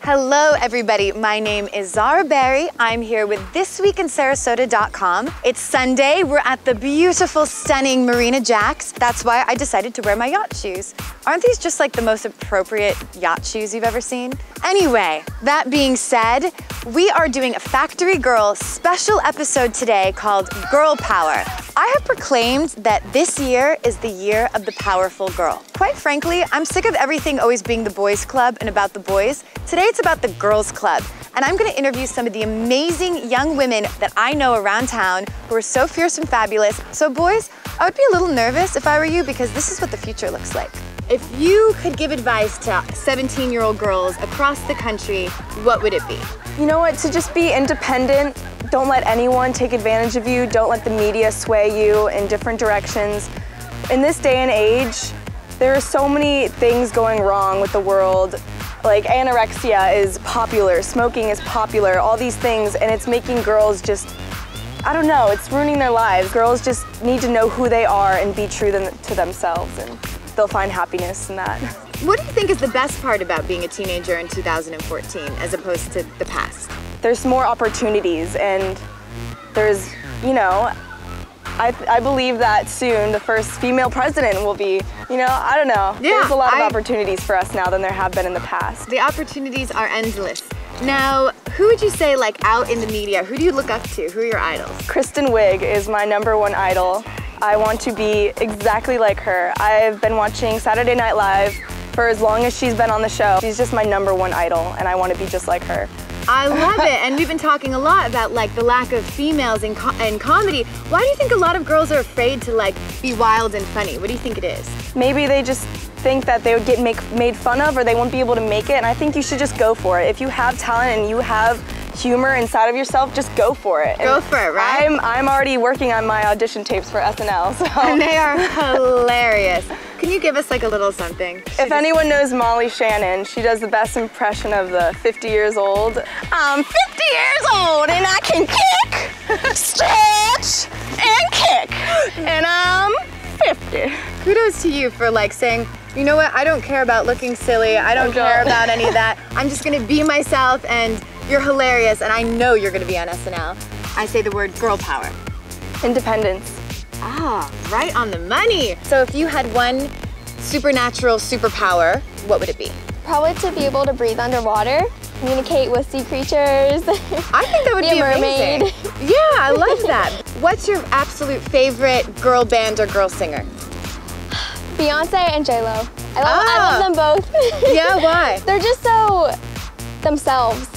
Hello everybody, my name is Zara Barrie. I'm here with thisweekinsarasota.com. It's Sunday, we're at the beautiful, stunning Marina Jacks. That's why I decided to wear my yacht shoes. Aren't these just like the most appropriate yacht shoes you've ever seen? Anyway, that being said, we are doing a Factory Girl special episode today called Girl Power. I have proclaimed that this year is the year of the powerful girl. Quite frankly, I'm sick of everything always being the boys' club and about the boys. Today it's about the girls' club, and I'm gonna interview some of the amazing young women that I know around town who are so fierce and fabulous. So boys, I would be a little nervous if I were you because this is what the future looks like. If you could give advice to 17-year-old girls across the country, what would it be? You know what, to just be independent. Don't let anyone take advantage of you. Don't let the media sway you in different directions. In this day and age, there are so many things going wrong with the world. Like anorexia is popular, smoking is popular, all these things, and it's making girls just, I don't know, it's ruining their lives. Girls just need to know who they are and be true to themselves, and they'll find happiness in that. What do you think is the best part about being a teenager in 2014 as opposed to the past? There's more opportunities, and there's, you know, I believe that soon the first female president will be, you know, I don't know. Yeah, there's a lot of opportunities for us now than there have been in the past. The opportunities are endless. Now, who would you say, like, out in the media, who do you look up to? Who are your idols? Kristen Wiig is my #1 idol. I want to be exactly like her. I've been watching Saturday Night Live for as long as she's been on the show. She's just my #1 idol, and I want to be just like her. I love it, and we've been talking a lot about like the lack of females in comedy. Why do you think a lot of girls are afraid to like be wild and funny? What do you think it is? Maybe they just think that they would get made fun of, or they won't be able to make it, and I think you should just go for it. If you have talent and you have humor inside of yourself, just go for it. Go for it, right? I'm already working on my audition tapes for SNL, so. And they are hilarious. Can you give us like a little something? If anyone knows Molly Shannon, she does the best impression of the 50 years old. I'm 50 years old and I can kick, stretch, and kick. And I'm 50. Kudos to you for like saying, you know what, I don't care about looking silly. I don't care about any of that. I'm just gonna be myself, and you're hilarious, and I know you're gonna be on SNL. I say the word girl power. Independence. Ah, right on the money. So if you had one supernatural superpower, what would it be? Probably to be able to breathe underwater, communicate with sea creatures. I think that would be a mermaid. amazing. Yeah, I love that. What's your absolute favorite girl band or girl singer? Beyonce and J-Lo. I love them both. Yeah, why? They're just so themselves.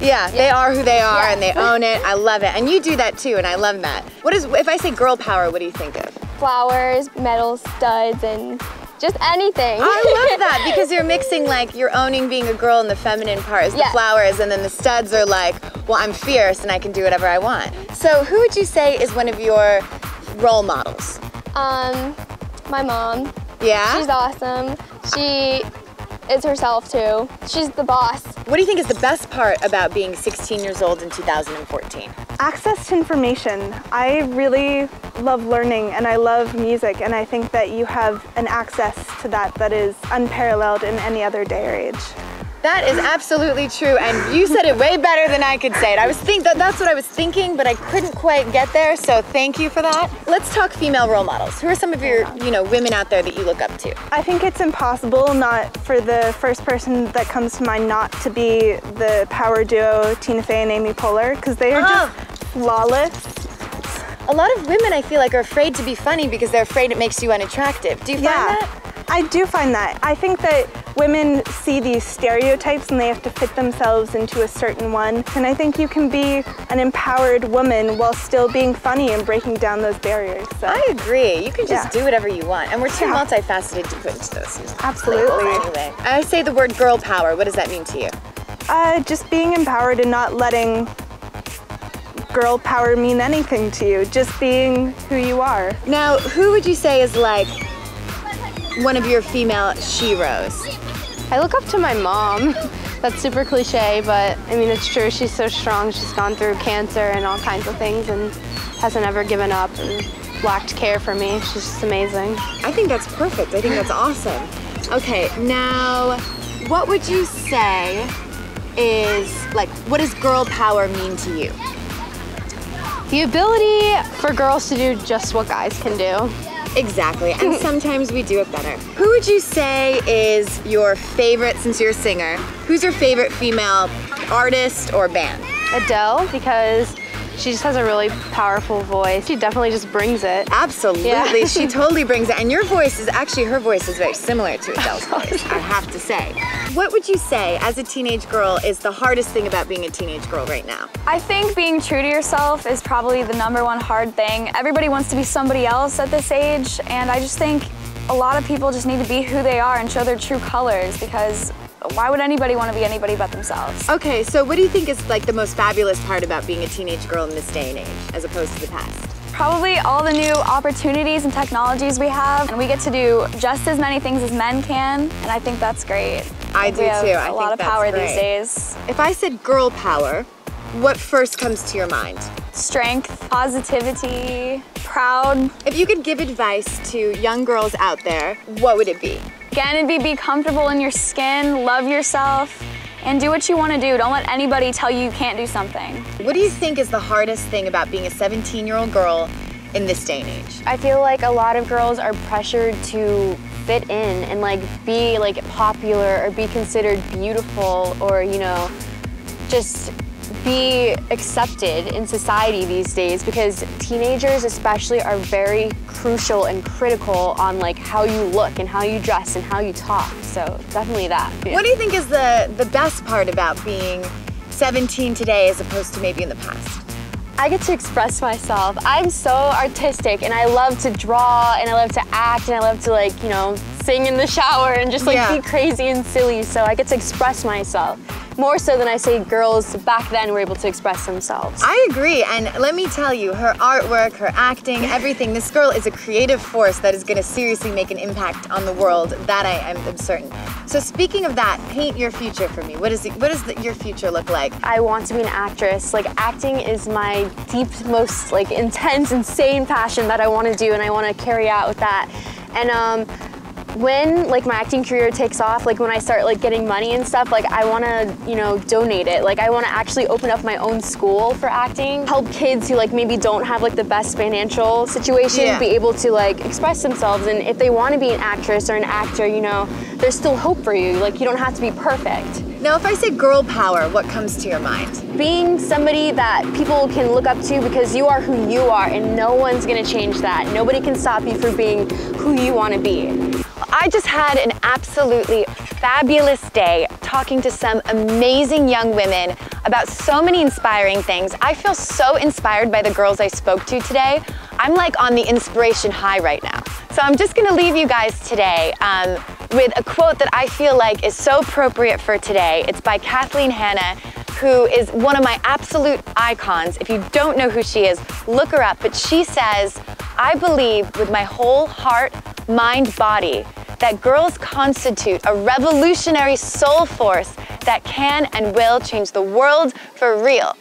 Yeah, they are who they are, Yes. and they own it. I love it. And you do that too, and I love that. If I say girl power, what do you think of? Flowers, metal studs, and just anything. I love that, because you're mixing, like, you're owning being a girl, and the feminine part is the flowers, and then the studs are like, well, I'm fierce and I can do whatever I want. So who would you say is one of your role models? My mom. Yeah? She's awesome. She is herself too. She's the boss. What do you think is the best part about being 16 years old in 2014? Access to information. I really love learning, and I love music, and I think that you have an access to that is unparalleled in any other day or age. That is absolutely true, and you said it way better than I could say it. That's what I was thinking, but I couldn't quite get there, so thank you for that. Let's talk female role models. Who are some of your, women out there that you look up to? I think it's impossible not for the first person that comes to mind not to be the power duo Tina Fey and Amy Poehler, because they are just flawless. A lot of women, I feel like, are afraid to be funny because they're afraid it makes you unattractive. Do you find that? I do find that. I think that women see these stereotypes and they have to fit themselves into a certain one. And I think you can be an empowered woman while still being funny and breaking down those barriers. So. I agree. You can just do whatever you want. And we're too multifaceted to put into those. Absolutely. Anyway, I say the word girl power. What does that mean to you? Just being empowered and not letting girl power mean anything to you. Just being who you are. Now, who would you say is like one of your female sheroes? I look up to my mom. That's super cliche, but I mean, it's true. She's so strong. She's gone through cancer and all kinds of things and hasn't ever given up and lacked care for me. She's just amazing. I think that's perfect. I think that's awesome. Okay, now, what would you say is, like, what does girl power mean to you? The ability for girls to do just what guys can do. Exactly, and sometimes we do it better. Who would you say is your favorite, since you're a singer, who's your favorite female artist or band? Adele, because she just has a really powerful voice. She definitely just brings it. Absolutely, Yeah. she totally brings it. And your voice is actually, her voice is very similar to Adele's voice, I have to say. What would you say, as a teenage girl, is the hardest thing about being a teenage girl right now? I think being true to yourself is probably the #1 hard thing. Everybody wants to be somebody else at this age, and I just think a lot of people just need to be who they are and show their true colors, because why would anybody want to be anybody but themselves? Okay, so what do you think is like the most fabulous part about being a teenage girl in this day and age, as opposed to the past? Probably all the new opportunities and technologies we have, and we get to do just as many things as men can, and I think that's great. I do we have too. I a think lot of that's power great. these days. If I said girl power, what first comes to your mind? Strength, positivity, proud. If you could give advice to young girls out there, what would it be? Again, it'd be comfortable in your skin, love yourself, and do what you want to do. Don't let anybody tell you can't do something. What do you think is the hardest thing about being a 17-year-old girl in this day and age? I feel like a lot of girls are pressured to fit in and like be like popular or be considered beautiful, or you know, just be accepted in society these days, because teenagers especially are very crucial and critical on like how you look and how you dress and how you talk. So definitely that. Yeah. What do you think is the best part about being 17 today as opposed to maybe in the past? I get to express myself. I'm so artistic, and I love to draw, and I love to act, and I love to like, you know, sing in the shower and just like be crazy and silly. So I get to express myself more so than I say girls back then were able to express themselves. I agree, and let me tell you, her artwork, her acting, everything, this girl is a creative force that is gonna seriously make an impact on the world, that I am certain. So speaking of that, paint your future for me. What does your future look like? I want to be an actress. Like, acting is my deep, most like intense, insane passion that I want to do, and I want to carry out with that. And when like my acting career takes off, like when I start like getting money and stuff, like I want to, you know, donate it. Like I want to actually open up my own school for acting, help kids who like maybe don't have like the best financial situation be able to like express themselves. And if they want to be an actress or an actor, you know, there's still hope for you. Like you don't have to be perfect. Now, if I say girl power, what comes to your mind? Being somebody that people can look up to, because you are who you are and no one's gonna change that. Nobody can stop you from being who you wanna be. I just had an absolutely fabulous day talking to some amazing young women about so many inspiring things. I feel so inspired by the girls I spoke to today. I'm like on the inspiration high right now. So I'm just gonna leave you guys today with a quote that I feel like is so appropriate for today. It's by Kathleen Hanna, who is one of my absolute icons. If you don't know who she is, look her up. But she says, I believe with my whole heart, mind, body, that girls constitute a revolutionary soul force that can and will change the world for real.